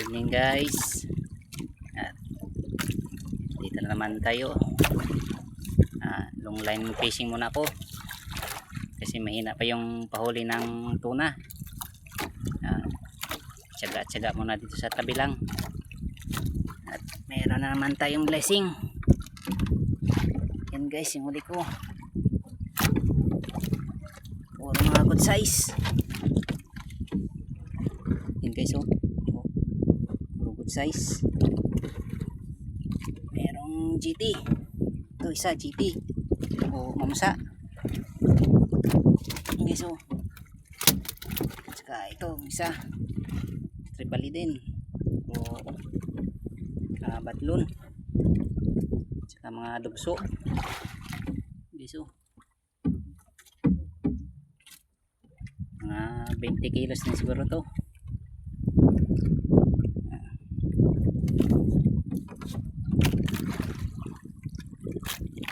Good evening guys. At dito na naman tayo. Long line fishing muna po kasi mahina pa yung pahuli ng tuna. Tsaga-tsaga muna dito sa tabi lang. At meron na naman tayong blessing. Yan guys, yung huli ko. Puro mga good size. Yan guys, oh. Puro good size. Merong GT. Ito isa GT. O mamsa. Yan guys, oh. At saka ito isa tribali din. O batlon. At saka mga dugso. Guys, oh. Mga 20 kilos din siguro to.